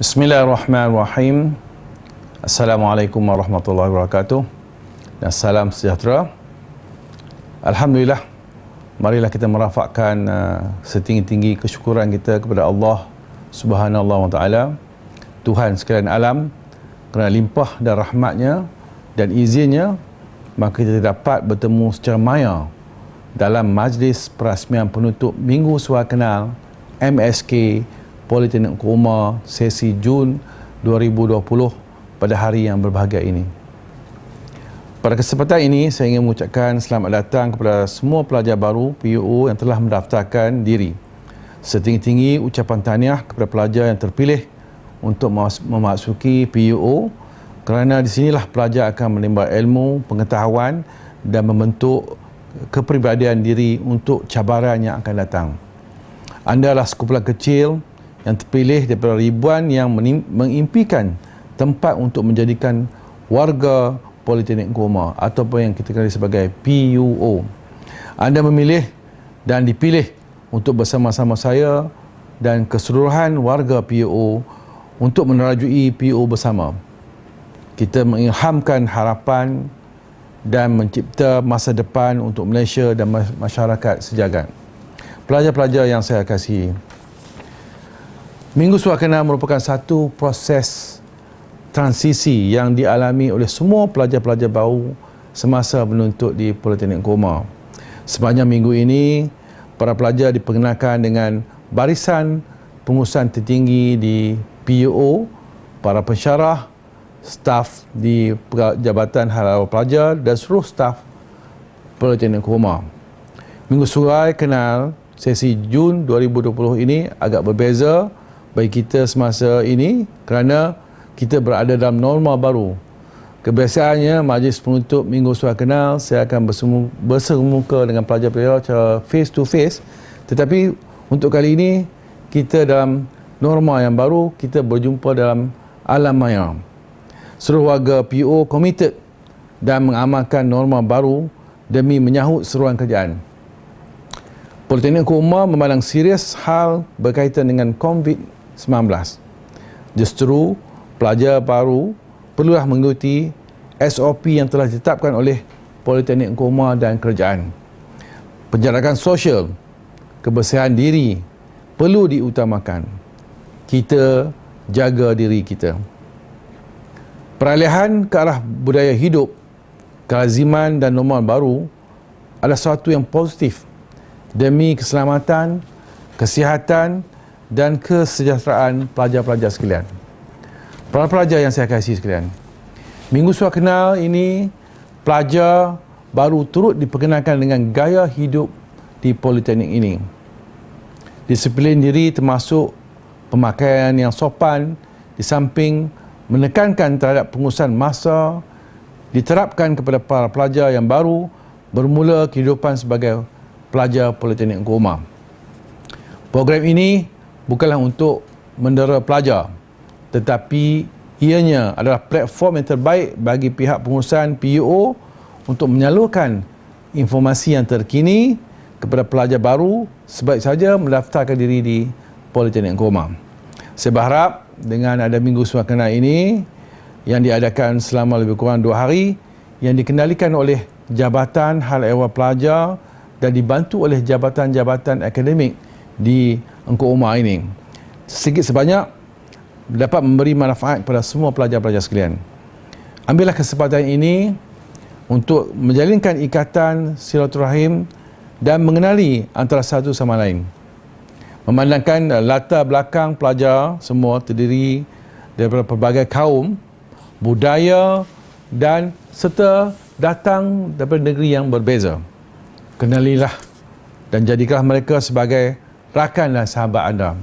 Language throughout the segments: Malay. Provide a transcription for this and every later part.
Bismillahirrahmanirrahim. Assalamualaikum warahmatullahi wabarakatuh. Dan salam sejahtera. Alhamdulillah, marilah kita merafakkan setinggi-tinggi kesyukuran kita kepada Allah Subhanahu wa taala, Tuhan sekalian alam, kerana limpah dan rahmatnya dan izinnya, maka kita dapat bertemu secara maya dalam majlis perasmian penutup Minggu Suara Kenal MSK Politeknik Engku Umar sesi Jun 2020 pada hari yang berbahagia ini. Pada kesempatan ini, saya ingin mengucapkan selamat datang kepada semua pelajar baru PUO yang telah mendaftarkan diri. Setinggi-tinggi ucapan tahniah kepada pelajar yang terpilih untuk memasuki PUO, kerana di sinilah pelajar akan menimba ilmu, pengetahuan dan membentuk kepribadian diri untuk cabaran yang akan datang. Anda adalah sekumpulan kecil yang terpilih daripada ribuan yang mengimpikan tempat untuk menjadikan warga Politeknik Engku Umar ataupun yang kita kenali sebagai PUO. Anda memilih dan dipilih untuk bersama-sama saya dan keseluruhan warga PUO untuk menerajui PUO bersama. Kita mengilhamkan harapan dan mencipta masa depan untuk Malaysia dan masyarakat sejagat. Pelajar-pelajar yang saya kasihi, Minggu Suara Kenal merupakan satu proses transisi yang dialami oleh semua pelajar-pelajar baru semasa menuntut di Politeknik Engku Umar. Sepanjang minggu ini, para pelajar diperkenalkan dengan barisan pengurusan tertinggi di PUO, para pensyarah, staf di Jabatan Hal Ehwal Pelajar dan seluruh staf Politeknik Engku Umar. Minggu Suara Kenal sesi Jun 2020 ini agak berbeza bagi kita semasa ini kerana kita berada dalam norma baru. Kebiasaannya majlis penutup Minggu Suara Kenal saya akan bersemuka dengan pelajar-pelajar secara face to face, tetapi untuk kali ini kita dalam norma yang baru, kita berjumpa dalam alam maya. Seluruh warga PUO komited dan mengamalkan norma baru demi menyahut seruan kerajaan. Politeknik Engku Umar memandang serius hal berkaitan dengan COVID-19. Justru pelajar baru perlulah mengikuti SOP yang telah ditetapkan oleh Politeknik Engku Umar dan kerajaan. Penjarakan sosial, kebersihan diri perlu diutamakan. Kita jaga diri kita. Peralihan ke arah budaya hidup, kelaziman dan norma baru adalah sesuatu yang positif demi keselamatan, kesihatan dan kesejahteraan pelajar-pelajar sekalian. Para pelajar yang saya kasihi sekalian, Minggu Suara Kenal ini pelajar baru turut diperkenalkan dengan gaya hidup di Politeknik ini. Disiplin diri termasuk pemakaian yang sopan, di samping menekankan terhadap pengurusan masa diterapkan kepada para pelajar yang baru bermula kehidupan sebagai pelajar Politeknik Engku Umar. Program ini bukanlah untuk mendera pelajar, tetapi ianya adalah platform yang terbaik bagi pihak pengurusan PUO untuk menyalurkan informasi yang terkini kepada pelajar baru sebaik saja mendaftarkan diri di Politeknik Engku Umar. Saya berharap dengan ada Minggu Suara Kenal ini yang diadakan selama lebih kurang 2 hari, yang dikendalikan oleh Jabatan Hal Ehwal Pelajar dan dibantu oleh jabatan-jabatan akademik di Engku Umar ini, sedikit sebanyak dapat memberi manfaat kepada semua pelajar-pelajar sekalian. Ambillah kesempatan ini untuk menjalinkan ikatan silaturahim dan mengenali antara satu sama lain. Memandangkan latar belakang pelajar semua terdiri daripada pelbagai kaum, budaya dan serta datang daripada negeri yang berbeza. Kenalilah dan jadikanlah mereka sebagai rakan dan sahabat anda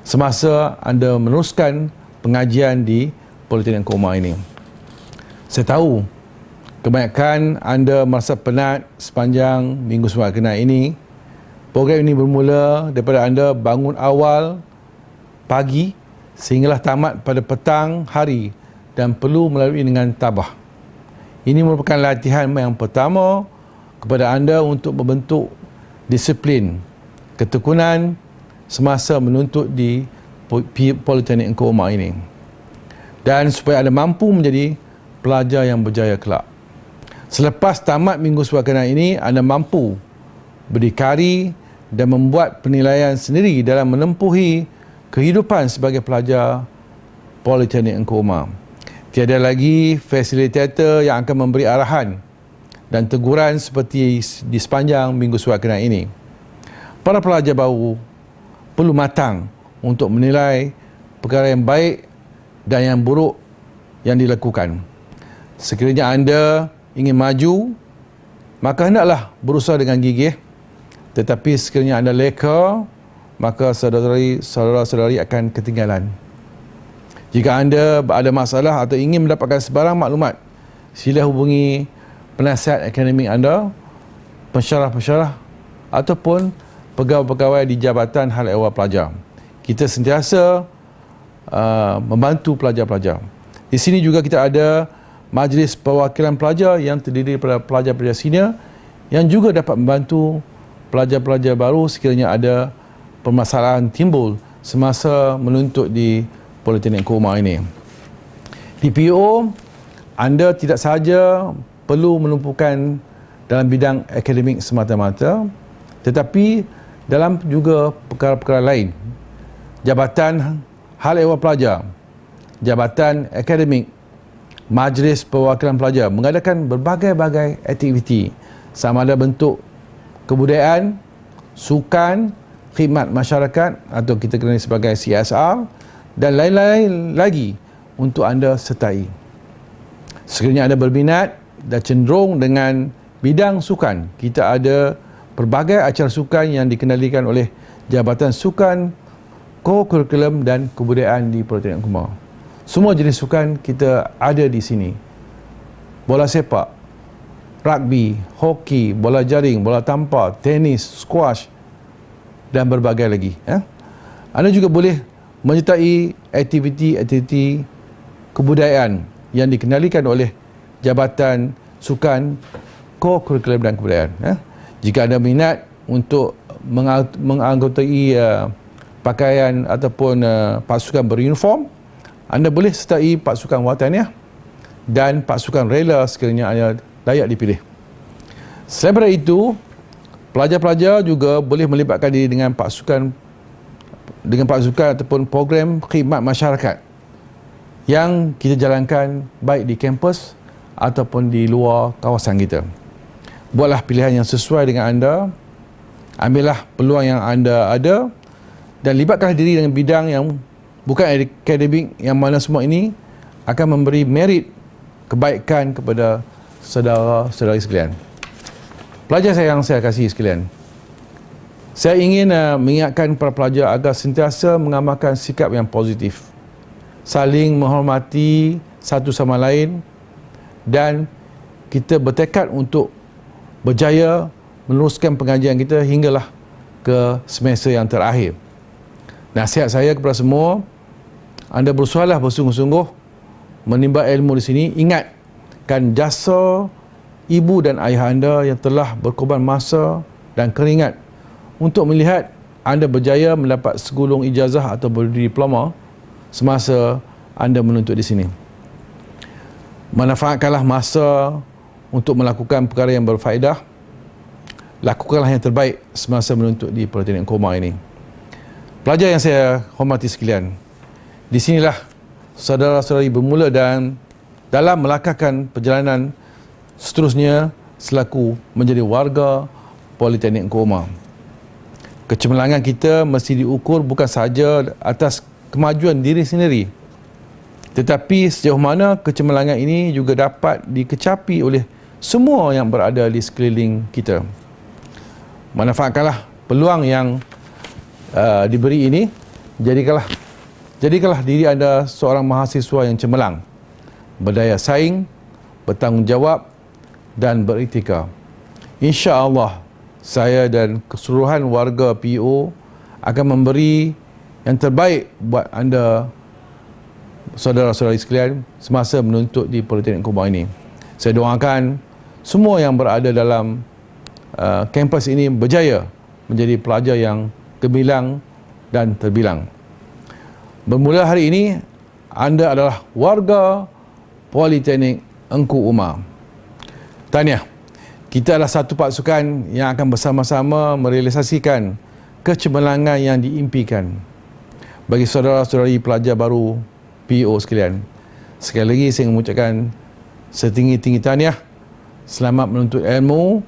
semasa anda meneruskan pengajian di Politeknik Engku Umar ini. Saya tahu kebanyakan anda merasa penat sepanjang Minggu Suara Kenal ini. Program ini bermula daripada anda bangun awal pagi sehinggalah tamat pada petang hari dan perlu melalui dengan tabah. Ini merupakan latihan yang pertama kepada anda untuk membentuk disiplin, ketekunan semasa menuntut di Politeknik Engku Umar ini, dan supaya anda mampu menjadi pelajar yang berjaya kelak. Selepas tamat minggu sukarkenaan ini, anda mampu berdikari dan membuat penilaian sendiri dalam menempuhi kehidupan sebagai pelajar Politeknik Engku Umar. Tiada lagi fasilitator yang akan memberi arahan dan teguran seperti di sepanjang minggu sukarkenaan ini. Para pelajar baru perlu matang untuk menilai perkara yang baik dan yang buruk yang dilakukan. Sekiranya anda ingin maju, maka hendaklah berusaha dengan gigih. Tetapi sekiranya anda leka, maka saudara-saudari akan ketinggalan. Jika anda ada masalah atau ingin mendapatkan sebarang maklumat, sila hubungi penasihat akademik anda, pensyarah-pensyarah ataupun pegawai-pegawai di Jabatan Hal Ehwal Pelajar. Kita sentiasa membantu pelajar-pelajar. Di sini juga kita ada Majlis Perwakilan Pelajar yang terdiri daripada pelajar-pelajar senior yang juga dapat membantu pelajar-pelajar baru sekiranya ada permasalahan timbul semasa menuntut di Politeknik Engku Umar ini. Di PO, anda tidak sahaja perlu menumpukan dalam bidang akademik semata-mata, tetapi dalam juga perkara-perkara lain. Jabatan Hal Ehwal Pelajar, Jabatan Akademik, Majlis Perwakilan Pelajar mengadakan berbagai-bagai aktiviti, sama ada bentuk kebudayaan, sukan, khidmat masyarakat atau kita kenali sebagai CSR dan lain-lain lagi untuk anda sertai. Sekiranya anda berminat dan cenderung dengan bidang sukan, kita ada pelbagai acara sukan yang dikendalikan oleh Jabatan Sukan, Co-Curriculum dan Kebudayaan di Politeknik Engku Umar. Semua jenis sukan kita ada di sini. Bola sepak, rugby, hoki, bola jaring, bola tampar, tenis, squash dan berbagai lagi. Anda juga boleh menyertai aktiviti-aktiviti kebudayaan yang dikendalikan oleh Jabatan Sukan, Co-Curriculum dan Kebudayaan. Jika anda minat untuk menganggotai pakaian ataupun pasukan beruniform, anda boleh sertai pasukan wataniah dan pasukan rela sekiranya anda layak dipilih. Selain daripada itu, pelajar-pelajar juga boleh melibatkan diri dengan pasukan ataupun program khidmat masyarakat yang kita jalankan baik di kampus ataupun di luar kawasan kita. Buatlah pilihan yang sesuai dengan anda, ambillah peluang yang anda ada dan libatkanlah diri dengan bidang yang bukan akademik, yang mana semua ini akan memberi merit kebaikan kepada saudara-saudari sekalian. Pelajar saya yang saya kasihi sekalian, saya ingin mengingatkan para pelajar agar sentiasa mengamalkan sikap yang positif, saling menghormati satu sama lain, dan kita bertekad untuk berjaya meneruskan pengajian kita hinggalah ke semester yang terakhir. Nasihat saya kepada semua, anda berusahalah bersungguh-sungguh menimba ilmu di sini. Ingatkan jasa ibu dan ayah anda yang telah berkorban masa dan keringat untuk melihat anda berjaya mendapat segulung ijazah atau berdiploma semasa anda menuntut di sini. Manfaatkanlah masa untuk melakukan perkara yang berfaedah. Lakukanlah yang terbaik semasa menuntut di Politeknik Engku Umar ini. Pelajar yang saya hormati sekalian, di sinilah saudara-saudari bermula dan dalam melangkahkan perjalanan seterusnya selaku menjadi warga Politeknik Engku Umar. Kecemerlangan kita mesti diukur bukan sahaja atas kemajuan diri sendiri, tetapi sejauh mana kecemerlangan ini juga dapat dikecapi oleh semua yang berada di sekeliling kita. Manfaatkanlah peluang yang diberi ini. Jadikanlah diri anda seorang mahasiswa yang cemerlang, berdaya saing, bertanggungjawab dan beriktikad. Insya-Allah saya dan keseluruhan warga PO akan memberi yang terbaik buat anda saudara-saudari sekalian semasa menuntut di Politeknik Engku Umar ini. Saya doakan semua yang berada dalam kampus ini berjaya menjadi pelajar yang gemilang dan terbilang. Bermula hari ini, anda adalah warga Politeknik Engku Umar. Tahniah, kita adalah satu pasukan yang akan bersama-sama merealisasikan kecemerlangan yang diimpikan. Bagi saudara-saudari pelajar baru PO sekalian, sekali lagi saya mengucapkan setinggi-tinggi tahniah, selamat menuntut ilmu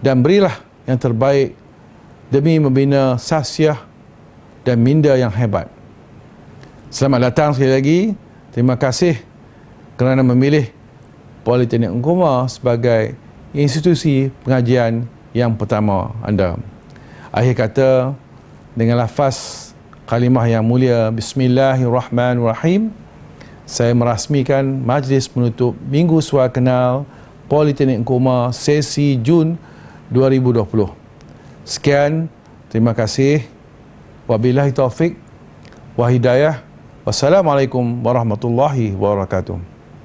dan berilah yang terbaik demi membina sasiah dan minda yang hebat. Selamat datang sekali lagi. Terima kasih kerana memilih Politeknik Engku Umar sebagai institusi pengajian yang pertama anda. Akhir kata, dengan lafaz kalimah yang mulia Bismillahirrahmanirrahim, saya merasmikan majlis penutup Minggu Sual Kenal Politeknik Engku Umar sesi Jun 2020. Sekian, terima kasih. Wabillahi taufik wa hidayah. Wassalamualaikum warahmatullahi wabarakatuh.